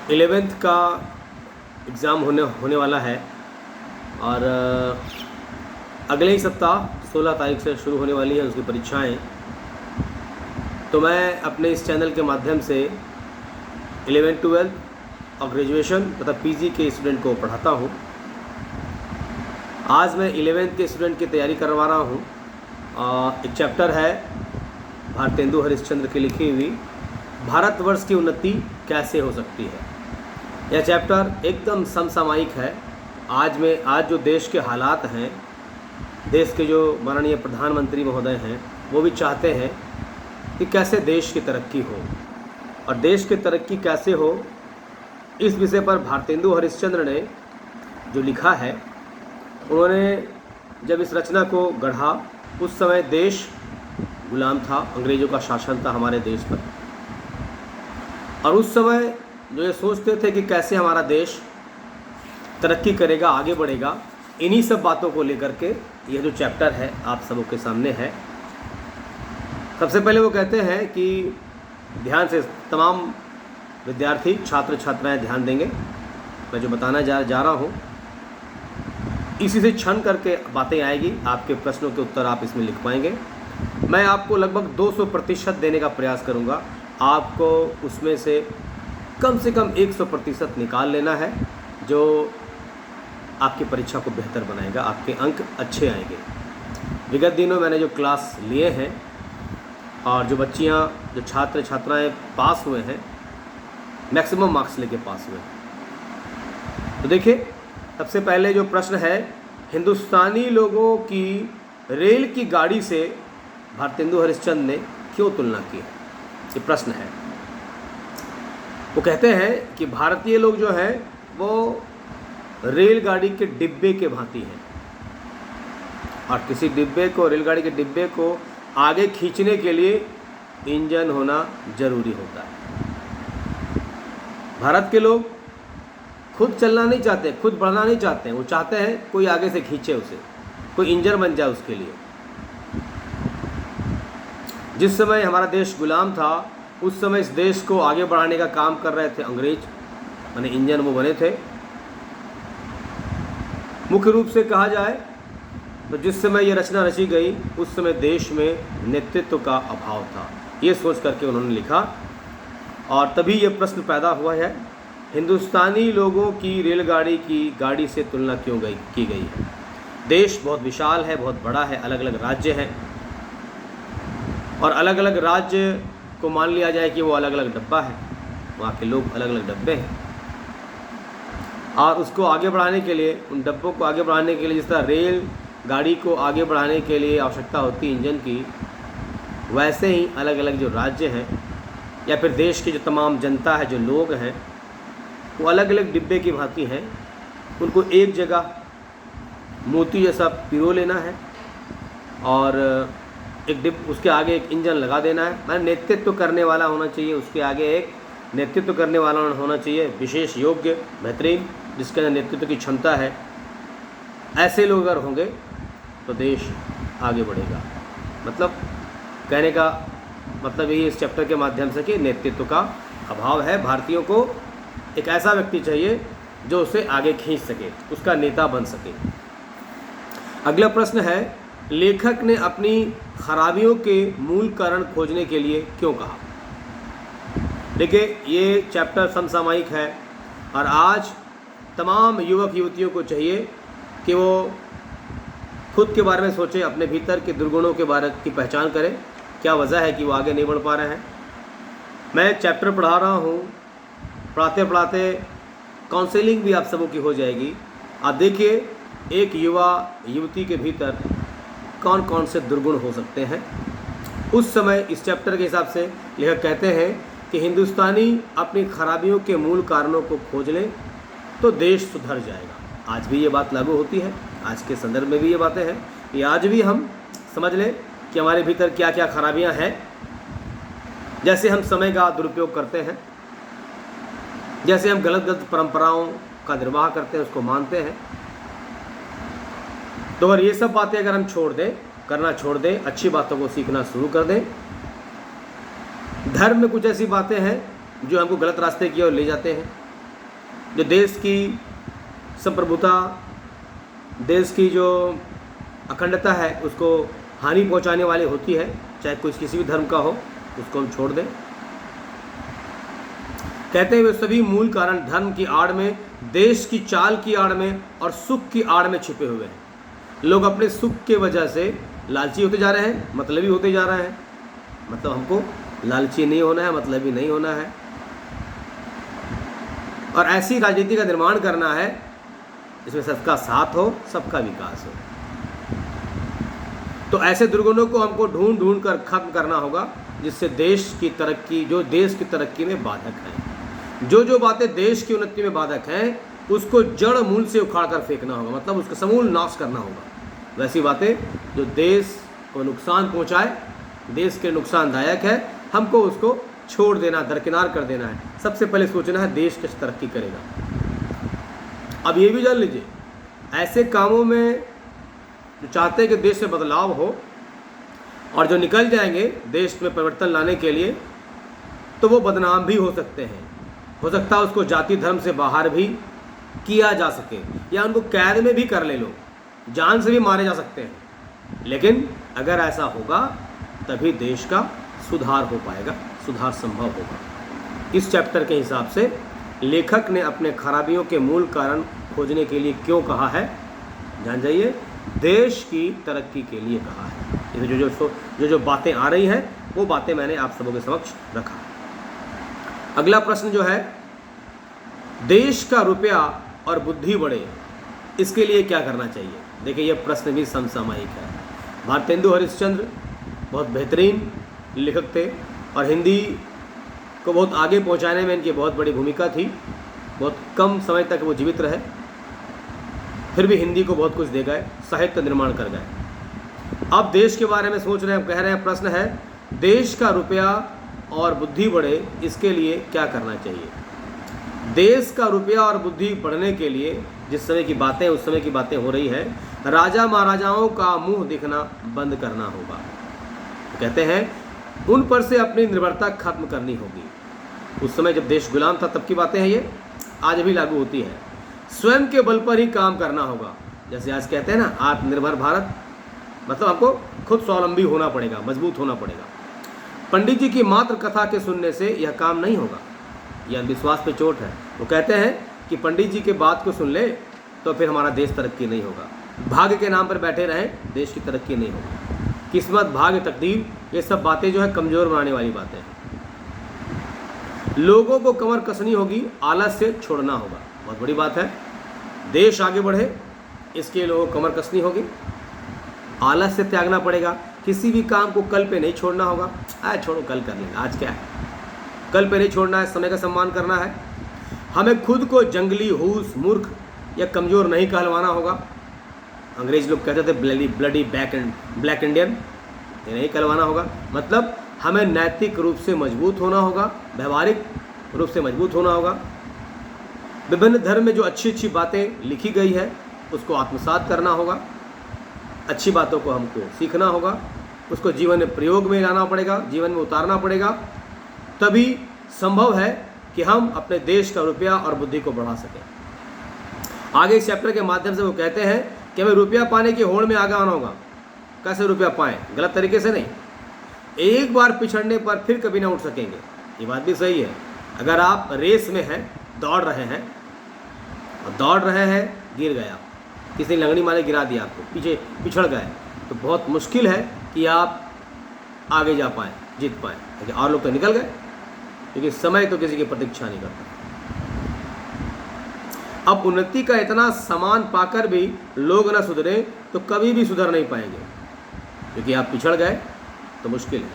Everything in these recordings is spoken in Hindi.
11th का एग्ज़ाम होने वाला है और अगले ही सप्ताह 16 तारीख से शुरू होने वाली है उसकी परीक्षाएं। तो मैं अपने इस चैनल के माध्यम से 11th 12th और ग्रेजुएशन तथा पीजी के स्टूडेंट को पढ़ाता हूं। आज मैं 11th के स्टूडेंट की तैयारी करवा रहा हूं। एक चैप्टर है भारतेंदु हरिश्चंद्र की लिखी हुई भारतवर्ष की उन्नति कैसे हो सकती है। यह चैप्टर एकदम समसामयिक है। आज जो देश के हालात हैं, देश के जो माननीय प्रधानमंत्री महोदय हैं, वो भी चाहते हैं कि कैसे देश की तरक्की हो और देश की तरक्की कैसे हो, इस विषय पर भारतेंदु हरिश्चंद्र ने जो लिखा है, उन्होंने जब इस रचना को गढ़ा उस समय देश गुलाम था, अंग्रेज़ों का शासन था हमारे देश पर। और उस समय जो ये सोचते थे कि कैसे हमारा देश तरक्की करेगा, आगे बढ़ेगा, इन्हीं सब बातों को लेकर के यह जो चैप्टर है आप सबों के सामने है। सबसे पहले वो कहते हैं कि ध्यान से तमाम विद्यार्थी छात्र छात्राएं ध्यान देंगे। मैं जो बताना जा रहा हूँ इसी से क्षण करके बातें आएगी, आपके प्रश्नों के उत्तर आप इसमें लिख पाएंगे। मैं आपको लगभग 200% देने का प्रयास करूँगा। आपको उसमें से कम 100% निकाल लेना है, जो आपकी परीक्षा को बेहतर बनाएगा, आपके अंक अच्छे आएंगे। विगत दिनों मैंने जो क्लास लिए हैं और जो जो छात्र छात्राएं पास हुए हैं, मैक्सिमम मार्क्स लेके पास हुए हैं। तो देखिए, सबसे पहले जो प्रश्न है, हिंदुस्तानी लोगों की रेल की गाड़ी से भारतेंदु हरिश्चंद्र ने क्यों तुलना की है, ये प्रश्न है। वो कहते हैं कि भारतीय लोग जो हैं वो रेलगाड़ी के डिब्बे के भांति हैं और किसी रेलगाड़ी के डिब्बे को आगे खींचने के लिए इंजन होना जरूरी होता है। भारत के लोग खुद चलना नहीं चाहते, खुद बढ़ना नहीं चाहते हैं, वो चाहते हैं कोई आगे से खींचे उसे, कोई इंजन बन जाए उसके लिए। जिस समय हमारा देश गुलाम था, उस समय इस देश को आगे बढ़ाने का काम कर रहे थे अंग्रेज, माने इंजन वो बने थे। मुख्य रूप से कहा जाए तो जिस समय ये रचना रची गई उस समय देश में नेतृत्व का अभाव था, ये सोच करके उन्होंने लिखा और तभी ये प्रश्न पैदा हुआ है, हिंदुस्तानी लोगों की रेलगाड़ी की गाड़ी से तुलना क्यों की गई है। देश बहुत विशाल है, बहुत बड़ा है, अलग अलग राज्य हैं और अलग अलग राज्य को मान लिया जाए कि वो अलग अलग डब्बा है, वहाँ के लोग अलग अलग डब्बे हैं और उसको आगे बढ़ाने के लिए, उन डब्बों को आगे बढ़ाने के लिए, जिस तरह रेल गाड़ी को आगे बढ़ाने के लिए आवश्यकता होती है इंजन की, वैसे ही अलग अलग जो राज्य हैं या फिर देश की जो तमाम जनता है, जो लोग हैं, वो अलग अलग डिब्बे की भांति हैं। उनको एक जगह मोती जैसा पिरो लेना है और उसके आगे एक इंजन लगा देना है। मैंने नेतृत्व करने वाला होना चाहिए, उसके आगे एक नेतृत्व करने वाला होना चाहिए, विशेष योग्य, बेहतरीन, जिसके अंदर नेतृत्व की क्षमता है। ऐसे लोग अगर होंगे तो देश आगे बढ़ेगा। मतलब कहने का मतलब यही इस चैप्टर के माध्यम से कि नेतृत्व का अभाव है। भारतीयों को एक ऐसा व्यक्ति चाहिए जो उसे आगे खींच सके, उसका नेता बन सके। अगला प्रश्न है, लेखक ने अपनी खराबियों के मूल कारण खोजने के लिए क्यों कहा। देखिए, ये चैप्टर समसामयिक है और आज तमाम युवक युवतियों को चाहिए कि वो खुद के बारे में सोचें, अपने भीतर के दुर्गुणों के बारे की पहचान करें, क्या वजह है कि वो आगे नहीं बढ़ पा रहे हैं। मैं चैप्टर पढ़ा रहा हूँ, पढ़ाते पढ़ाते काउंसलिंग भी आप सबों की हो जाएगी। आप देखिए, एक युवा युवती के भीतर कौन कौन से दुर्गुण हो सकते हैं। उस समय इस चैप्टर के हिसाब से लेखक कहते हैं कि हिंदुस्तानी अपनी खराबियों के मूल कारणों को खोज लें तो देश सुधर जाएगा। आज भी ये बात लागू होती है, आज के संदर्भ में भी ये बातें हैं कि आज भी हम समझ लें कि हमारे भीतर क्या क्या खराबियां हैं। जैसे हम समय का दुरुपयोग करते हैं, जैसे हम गलत परंपराओं का निर्वाह करते हैं, उसको मानते हैं। तो अगर ये सब बातें अगर हम करना छोड़ दें, अच्छी बातों को सीखना शुरू कर दें। धर्म में कुछ ऐसी बातें हैं जो हमको गलत रास्ते की ओर ले जाते हैं, जो देश की संप्रभुता, देश की जो अखंडता है उसको हानि पहुंचाने वाली होती है, चाहे कोई किसी भी धर्म का हो, उसको हम छोड़ दें। कहते हैं वे सभी मूल कारण धर्म की आड़ में, देश की चाल की आड़ में और सुख की आड़ में छिपे हुए हैं। लोग अपने सुख के वजह से लालची होते जा रहे हैं, मतलबी होते जा रहे हैं। मतलब हमको लालची नहीं होना है, मतलबी नहीं होना है, और ऐसी राजनीति का निर्माण करना है जिसमें सबका साथ हो, सबका विकास हो। तो ऐसे दुर्गुणों को हमको ढूंढ ढूंढ कर खत्म करना होगा, जिससे देश की तरक्की, जो देश की तरक्की में बाधक है, जो बातें देश की उन्नति में बाधक हैं, उसको जड़ मूल से उखाड़ कर फेंकना होगा, मतलब उसका समूल नाश करना होगा। वैसी बातें जो देश को नुकसान पहुंचाए, देश के नुकसानदायक है, हमको उसको छोड़ देना, दरकिनार कर देना है। सबसे पहले सोचना है देश कैसे तरक्की करेगा। अब ये भी जान लीजिए, ऐसे कामों में जो चाहते हैं कि देश में बदलाव हो और जो निकल जाएंगे देश में परिवर्तन लाने के लिए, तो वो बदनाम भी हो सकते हैं। हो सकता है उसको जाति धर्म से बाहर भी किया जा सके, या उनको कैद में भी कर ले, लोग जान से भी मारे जा सकते हैं। लेकिन अगर ऐसा होगा तभी देश का सुधार हो पाएगा, सुधार संभव होगा। इस चैप्टर के हिसाब से लेखक ने अपने खराबियों के मूल कारण खोजने के लिए क्यों कहा है, जान जाइए, देश की तरक्की के लिए कहा है। ये जो बातें आ रही हैं वो बातें मैंने आप सबों के समक्ष रखा। अगला प्रश्न जो है, देश का रुपया और बुद्धि बढ़े, इसके लिए क्या करना चाहिए। देखिए यह प्रश्न भी समसामयिक है। भारतेंदु हरिश्चंद्र बहुत बेहतरीन लेखक थे और हिंदी को बहुत आगे पहुंचाने में इनकी बहुत बड़ी भूमिका थी। बहुत कम समय तक वो जीवित रहे, फिर भी हिंदी को बहुत कुछ दे गए, साहित्य निर्माण कर गए। अब देश के बारे में सोच रहे हैं, कह रहे हैं, प्रश्न है देश का रुपया और बुद्धि बढ़े, इसके लिए क्या करना चाहिए। देश का रुपया और बुद्धि बढ़ने के लिए जिस समय की बातें, उस समय की बातें हो रही है, राजा महाराजाओं का मुंह दिखना बंद करना होगा। कहते हैं उन पर से अपनी निर्भरता खत्म करनी होगी। उस समय जब देश गुलाम था तब की बातें हैं, ये आज भी लागू होती है। स्वयं के बल पर ही काम करना होगा। जैसे आज कहते हैं ना, आत्मनिर्भर भारत, मतलब आपको खुद स्वावलंबी होना पड़ेगा, मजबूत होना पड़ेगा। पंडित जी की मात्र कथा के सुनने से यह काम नहीं होगा, यह विश्वास पे चोट है। वो कहते हैं कि पंडित जी के बात को सुन ले तो फिर हमारा देश तरक्की नहीं होगा। भाग्य के नाम पर बैठे रहें, देश की तरक्की नहीं होगी। किस्मत, भाग्य, तकदीर, ये सब बातें जो है कमज़ोर बनाने वाली बातें हैं। लोगों को कमर कसनी होगी, आलस से छोड़ना होगा। बहुत बड़ी बात है, देश आगे बढ़े इसके लिए लोगों को कमर कसनी होगी, आलस से त्यागना पड़ेगा। किसी भी काम को कल पे नहीं छोड़ना होगा, छोड़ो कल कर लेंगे, आज क्या है, कल पे नहीं छोड़ना है। समय का सम्मान करना है। हमें खुद को जंगली, हूस, मूर्ख या कमज़ोर नहीं कहलवाना होगा। अंग्रेज लोग कहते थे ब्लडी ब्लैक इंडियन, ये नहीं कहलवाना होगा। मतलब हमें नैतिक रूप से मजबूत होना होगा, व्यवहारिक रूप से मजबूत होना होगा। विभिन्न धर्म में जो अच्छी अच्छी बातें लिखी गई है उसको आत्मसात करना होगा। अच्छी बातों को हमको सीखना होगा, उसको जीवन में प्रयोग में लाना पड़ेगा, जीवन में उतारना पड़ेगा। तभी संभव है कि हम अपने देश का रुपया और बुद्धि को बढ़ा सकें। आगे इस चैप्टर के माध्यम से वो कहते हैं कि हमें रुपया पाने की होड़ में आगे आना होगा। कैसे रुपया पाएं? गलत तरीके से नहीं। एक बार पिछड़ने पर फिर कभी ना उठ सकेंगे, ये बात भी सही है। अगर आप रेस में हैं, दौड़ रहे हैं और दौड़ रहे हैं, गिर गया, किसी ने लंगड़ी मारे गिरा दिया, आपको पीछे पिछड़ गए, तो बहुत मुश्किल है कि आप आगे जा पाएँ, जीत पाएँ। लेकिन और लोग तो निकल गए, क्योंकि समय तो किसी की प्रतीक्षा नहीं करता। अब उन्नति का इतना सामान पाकर भी लोग न सुधरे तो कभी भी सुधर नहीं पाएंगे, क्योंकि आप पिछड़ गए तो मुश्किल है।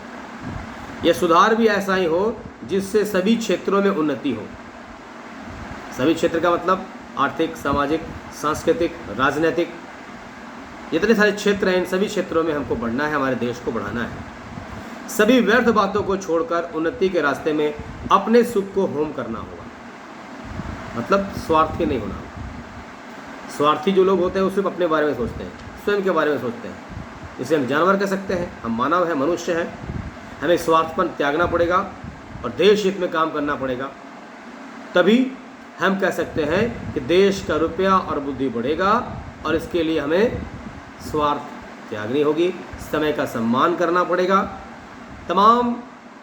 यह सुधार भी ऐसा ही हो जिससे सभी क्षेत्रों में उन्नति हो। सभी क्षेत्र का मतलब आर्थिक, सामाजिक, सांस्कृतिक, राजनीतिक, जितने सारे क्षेत्र हैं, इन सभी क्षेत्रों में हमको बढ़ना है, हमारे देश को बढ़ाना है। सभी व्यर्थ बातों को छोड़कर उन्नति के रास्ते में अपने सुख को होम करना होगा। मतलब स्वार्थी नहीं होना। स्वार्थी जो लोग होते हैं वो सिर्फ अपने बारे में सोचते हैं, स्वयं के बारे में सोचते हैं। इसे हम जानवर कह सकते हैं, हम मानव हैं, मनुष्य हैं। हमें स्वार्थपन त्यागना पड़ेगा और देश हित में काम करना पड़ेगा, तभी हम कह सकते हैं कि देश का रुपया और बुद्धि बढ़ेगा, और इसके लिए हमें स्वार्थ त्यागनी होगी, समय का सम्मान करना पड़ेगा, तमाम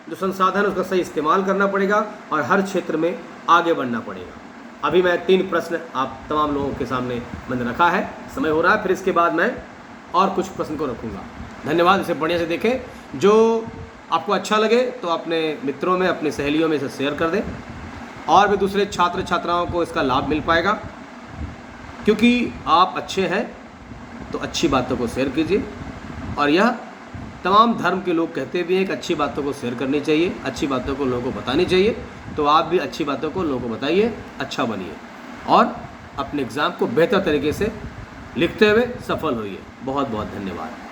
जो संसाधन है उसका सही इस्तेमाल करना पड़ेगा, और हर क्षेत्र में आगे बढ़ना पड़ेगा। अभी मैं 3 प्रश्न आप तमाम लोगों के सामने मैंने रखा है, समय हो रहा है, फिर इसके बाद मैं और कुछ प्रश्न को रखूँगा। धन्यवाद, इसे बढ़िया से देखें। जो आपको अच्छा लगे तो अपने मित्रों में, अपनी सहेलियों में इसे शेयर कर दें, और भी दूसरे छात्र छात्राओं को इसका लाभ मिल पाएगा। क्योंकि आप अच्छे हैं तो अच्छी बातों को शेयर कीजिए, और यह तमाम धर्म के लोग कहते भी हैं कि अच्छी बातों को शेयर करनी चाहिए, अच्छी बातों को लोगों को बतानी चाहिए। तो आप भी अच्छी बातों को लोगों को बताइए, अच्छा बनिए, और अपने एग्ज़ाम को बेहतर तरीके से लिखते हुए सफल होइए। बहुत बहुत धन्यवाद।